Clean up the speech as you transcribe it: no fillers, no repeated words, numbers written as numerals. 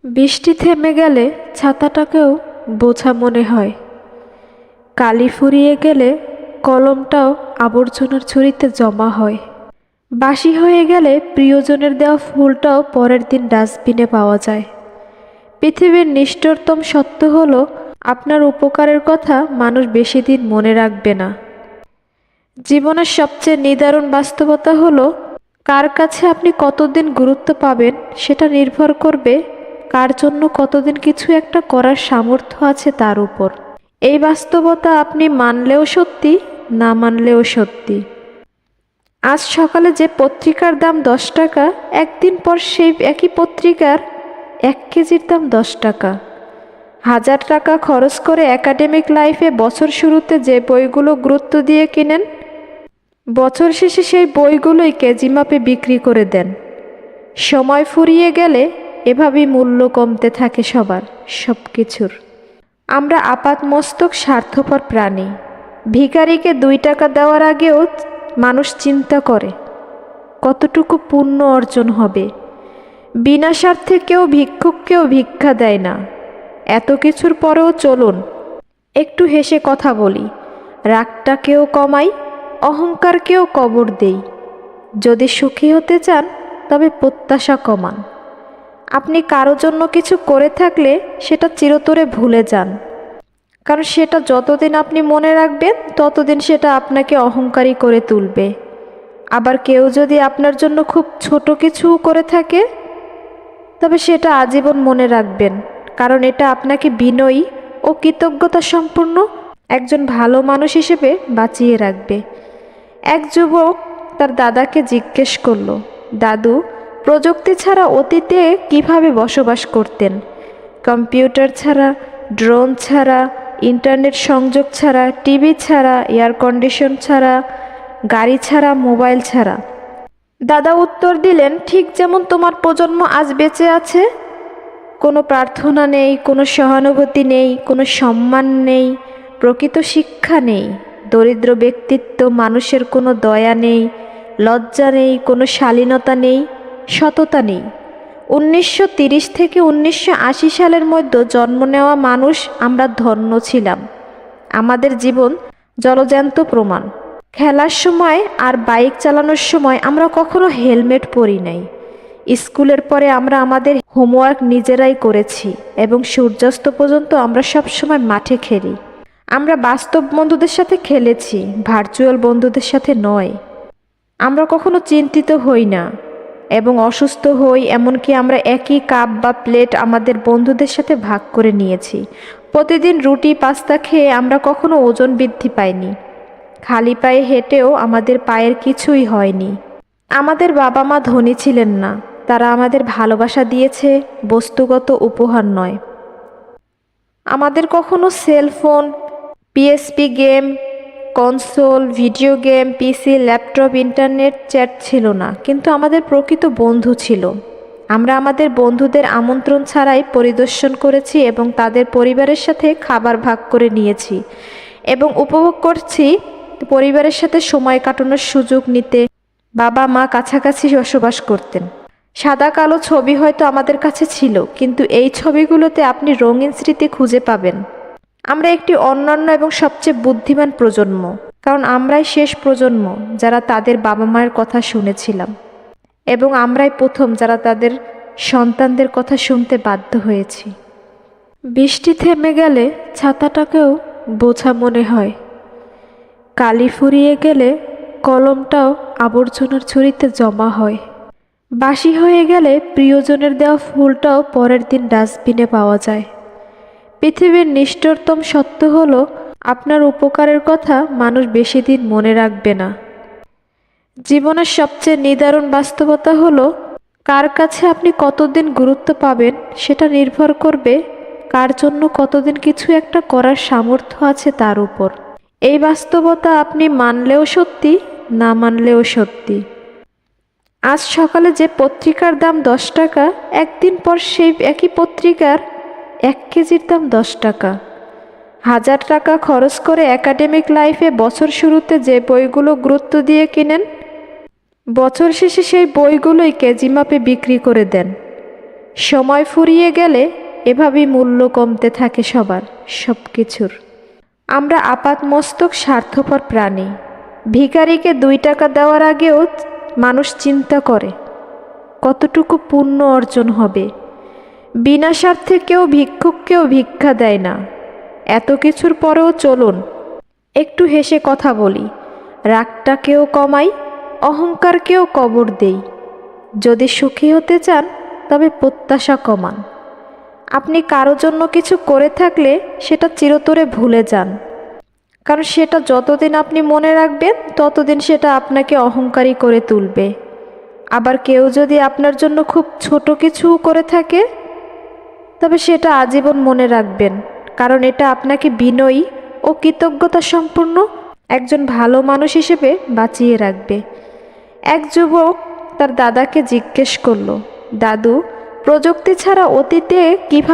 বৃষ্টি থেমে গেলে ছাতাটাকেও বোঝা মনে হয়। কালি ফুরিয়ে গেলে কলমটাও আবর্জনার ঝুড়িতে জমা হয়। বাসি হয়ে গেলে প্রিয়জনের দেওয়া ফুলটাও পরের দিন ডাস্টবিনে পাওয়া যায়। পৃথিবীর নিষ্ঠুরতম সত্য হলো, আপনার উপকারের কথা মানুষ বেশি দিন মনে রাখবে না। জীবনের সবচেয়ে নিদারুণ বাস্তবতা হলো, কার কাছে আপনি কতদিন গুরুত্ব পাবেন সেটা নির্ভর করবে কার জন্য কতদিন কিছু একটা করার সামর্থ্য আছে তার উপর। এই বাস্তবতা আপনি মানলেও সত্যি, না মানলেও সত্যি। আজ সকালে যে পত্রিকার দাম 10 টাকা, একদিন পর সেই একই পত্রিকার 1 কেজির দাম 10 টাকা। 1000 টাকা খরচ করে একাডেমিক লাইফে বছর শুরুতে যে বইগুলো গুরুত্ব দিয়ে কিনেন, বছর শেষে সেই বইগুলোই কেজি মাপে বিক্রি করে দেন। সময় ফুরিয়ে গেলে এভাবেই মূল্য কমতে থাকে সবার, সব কিছুর। আমরা আপাতমস্তক স্বার্থপর প্রাণী। ভিখারিকে 2 টাকা দেওয়ার আগেও মানুষ চিন্তা করে কতটুকু পুণ্য অর্জন হবে। বিনা স্বার্থে কেউ ভিক্ষুককেও ভিক্ষা দেয় না। এত কিছুর পরেও চলুন একটু হেসে কথা বলি, রাগটাকেও কমাই, অহংকারকেও কবর দেই। যদি সুখী হতে চান তবে প্রত্যাশা কমান। আপনি কারো জন্য কিছু করে থাকলে সেটা চিরতরে ভুলে যান, কারণ সেটা যতদিন আপনি মনে রাখবেন ততদিন সেটা আপনাকে অহংকারী করে তুলবে। আবার কেউ যদি আপনার জন্য খুব ছোট কিছু করে থাকে, তবে সেটা আজীবন মনে রাখবেন, কারণ এটা আপনাকে বিনয়ী ও কৃতজ্ঞতা সম্পন্ন একজন ভালো মানুষ হিসেবে বাঁচিয়ে রাখবে। এক যুবক তার দাদাকে জিজ্ঞেস করলো, দাদু, প্রযুক্তি ছাড়া অতীতে কিভাবে বসবাস করতেন? কম্পিউটার ছাড়া, ড্রোন ছাড়া, ইন্টারনেট সংযোগ ছাড়া, টিভি ছাড়া, এয়ার কন্ডিশন ছাড়া, গাড়ি ছাড়া, মোবাইল ছাড়া। দাদা উত্তর দিলেন, ঠিক যেমন তোমার প্রজন্ম আজ বেঁচে আছে। কোনো প্রার্থনা নেই, কোনো সহানুভূতি নেই, কোনো সম্মান নেই, প্রকৃত শিক্ষা নেই, দরিদ্র ব্যক্তিত্ব, মানুষের কোনো দয়া নেই, লজ্জা নেই, কোনো শালীনতা নেই, সততা নেই। 1930 থেকে 1980 সালের মধ্যে জন্ম নেওয়া মানুষ আমরা ধন্য ছিলাম। আমাদের জীবন জলজ্যান্ত প্রমাণ। খেলার সময় আর বাইক চালানোর সময় আমরা কখনো হেলমেট পরি নাই। স্কুলের পরে আমরা আমাদের হোমওয়ার্ক নিজেরাই করেছি এবং সূর্যাস্ত পর্যন্ত আমরা সব সময় মাঠে খেলি। আমরা বাস্তব বন্ধুদের সাথে খেলেছি, ভার্চুয়াল বন্ধুদের সাথে নয়। আমরা কখনো চিন্তিত হই না এবং অসুস্থ হই, এমনকি আমরা একই কাপ বা প্লেট আমাদের বন্ধুদের সাথে ভাগ করে নিয়েছি। প্রতিদিন রুটি পাস্তা খেয়ে আমরা কখনো ওজন বৃদ্ধি পাইনি। খালি পায়ে হেঁটেও আমাদের পায়ের কিছুই হয়নি। আমাদের বাবা মা ধনী ছিলেন না, তারা আমাদের ভালোবাসা দিয়েছে, বস্তুগত উপহার নয়। আমাদের কখনো cellphone, PSP game, console, video game, PC, laptop, internet, chat ছিল না, কিন্তু আমাদের প্রকৃত বন্ধু ছিল। আমরা আমাদের বন্ধুদের আমন্ত্রণ ছাড়াই পরিদর্শন করেছি এবং তাদের পরিবারের সাথে খাবার ভাগ করে নিয়েছি এবং উপভোগ করছি পরিবারের সাথে সময় কাটানোর সুযোগ নিতে। বাবা মা কাছাকাছি বসবাস করতেন। সাদা কালো ছবি হয়তো আমাদের কাছে ছিল, কিন্তু এই ছবিগুলোতে আপনি রঙিন স্মৃতি খুঁজে পাবেন। আমরা একটি অনন্য এবং সবচেয়ে বুদ্ধিমান প্রজন্ম, কারণ আমরাই শেষ প্রজন্ম যারা তাদের বাবা মায়ের কথা শুনেছিলাম, এবং আমরাই প্রথম যারা তাদের সন্তানদের কথা শুনতে বাধ্য হয়েছি। বৃষ্টি থেমে গেলে ছাতাটাকেও বোঝা মনে হয়। কালি ফুরিয়ে গেলে কলমটাও আবর্জনার ঝুড়িতে জমা হয়। বাসি হয়ে গেলে প্রিয়জনের দেওয়া ফুলটাও পরের দিন ডাস্টবিনে পাওয়া যায়। পৃথিবীর নিষ্ঠুরতম সত্য হলো, আপনার উপকারের কথা মানুষ বেশি দিন মনে রাখবে না। জীবনের সবচেয়ে নিদারুণ বাস্তবতা হলো, কার কাছে আপনি কতদিন গুরুত্ব পাবেন সেটা নির্ভর করবে কার জন্য কতদিন কিছু একটা করার সামর্থ্য আছে তার উপর। এই বাস্তবতা আপনি মানলেও সত্যি, না মানলেও সত্যি। আজ সকালে যে পত্রিকার দাম 10 টাকা, একদিন পর সেই একই পত্রিকার 1 কেজির দাম 10 টাকা। 1000 টাকা খরচ করে একাডেমিক লাইফে বছর শুরুতে যে বইগুলো গুরুত্ব দিয়ে কিনেন, বছর শেষে সেই বইগুলোই কেজি মাপে বিক্রি করে দেন। সময় ফুরিয়ে গেলে এভাবেই মূল্য কমতে থাকে সবার সব কিছুর। আমরা আপাতমস্তক স্বার্থপর প্রাণী। ভিখারিকে 2 টাকা দেওয়ার আগেও মানুষ চিন্তা করে কতটুকু পুণ্য অর্জন হবে। বিনা স্বার্থে কেউ ভিক্ষুককেও ভিক্ষা দেয় না। এত কিছুর পরেও চলুন একটু হেসে কথা বলি, রাগটাকেও কমাই, অহংকারকেও কবর দেই। যদি সুখী হতে চান তবে প্রত্যাশা কমান। আপনি কারো জন্য কিছু করে থাকলে সেটা চিরতরে ভুলে যান, কারণ সেটা যতদিন আপনি মনে রাখবেন ততদিন সেটা আপনাকে অহংকারী করে তুলবে। আবার কেউ যদি আপনার জন্য খুব ছোট কিছু করে থাকে তবে সেটা আজীবন মনে রাখবেন, কারণ এটা আপনাকে বিনয়ী ও কৃতজ্ঞতা সম্পন্ন একজন ভালো মানুষ হিসেবে বাঁচিয়ে রাখবে। এক যুবক তার দাদাকে জিজ্ঞেস করলো, দাদু, প্রযুক্তি ছাড়া অতীতে কিভাবে